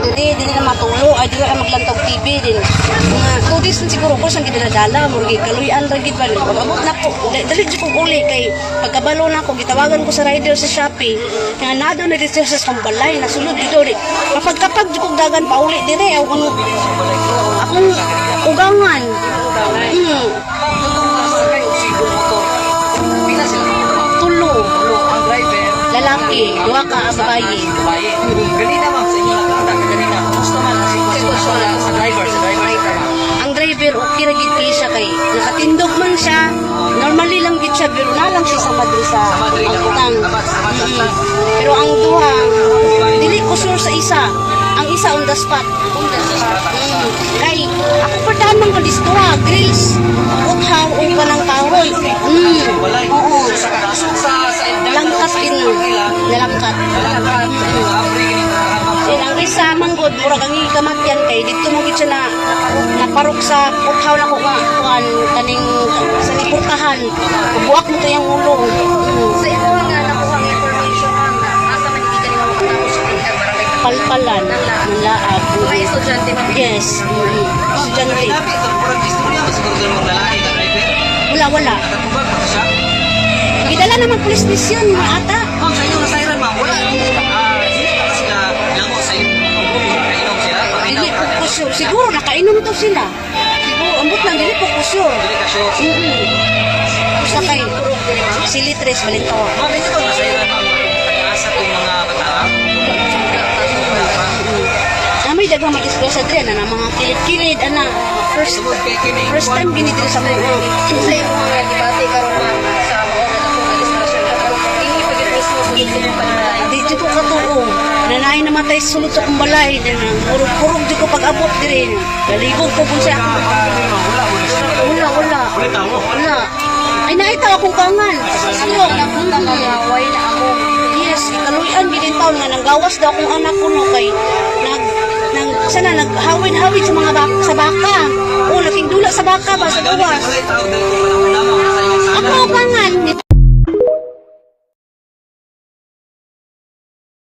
Dili na matulo, ay dili na maglantog TV din. Mga 2 days na siguro ko siyang gidala-dala, murgi kaluyan ra gid ba. Pag-abot na ko, dali jud kong uli kay pagkabalo na ko gitawagan ko sa rider sa Shopee. Nga nado na dito sa Sambalay, nasulod dito di. Kapag jud kong dagan pa uli dire akong ugangan. Tulo. Ang driver. Lalaki, duha ka babae. Ganina ma'am, sa inyo nakita ka ganina. Gusto man ang sitwasyon sa driver. Ang driver okay ra gid kay siya kay nakatindog man siya. Normally lang gid siya pero na lang siya sa Madrid sa utang. Pero ang duha dili ko sure sa isa. Ang isa on the spot. Kay ako padahan man ko distuha grills. Uthaw o kanang kahoy. Oo. Langkat din. Nalangkat. Ang isa manggod murag ang ikamatyan kay dito mo gid siya na naparok sa uthaw na ko nga kuan kaning sa nipurtahan. Buwak mo to yung ulo. Sa ito nga nakuha ang information ma'am na asa man hindi kanina makatapos sa tingkad barangay Palpalan ng laag. May estudyante ma'am. Yes. Estudyante. Dapat ito, murag istorya mo siguro ng mga lalaki na driver. Wala. Nakatubag mo siya. Gidala naman police station ni ata. Ma'am, sa inyo na siren ma'am, wala. Hindi pa sila lango sa inyo. Kainom sila. Dili po ko sure. Siguro nakainom to sila. Siguro ambot lang dili po ko sure. Dili ka sure. Basta kay Silitres Balintaw. Ma'am, ito na siren ma'am. Nag-asa ko yung mga bata. May dagang mag-ispresa din na mga kilid-kilid ana. First time gini diri sa mga. Sa ito nga debate karon ma'am sa mga oras ako nag-discussion ka pero hindi pa gid mismo sulod sa imong panalay. Di ko katuo. Nanay namatay sulod sa kumbalay na kurog-kurog di ko pag-abot diri. Galigog ko kung siya. Wala. Ay naitaw akong kangan. Sulo na punta na way na ako. Yes, kaluyan gid taon nga nanggawas daw akong anak ko no kay sana naghawid-hawid sa mga sa baka. O, nakigdula sa baka ba sa gawas. Ako kangan.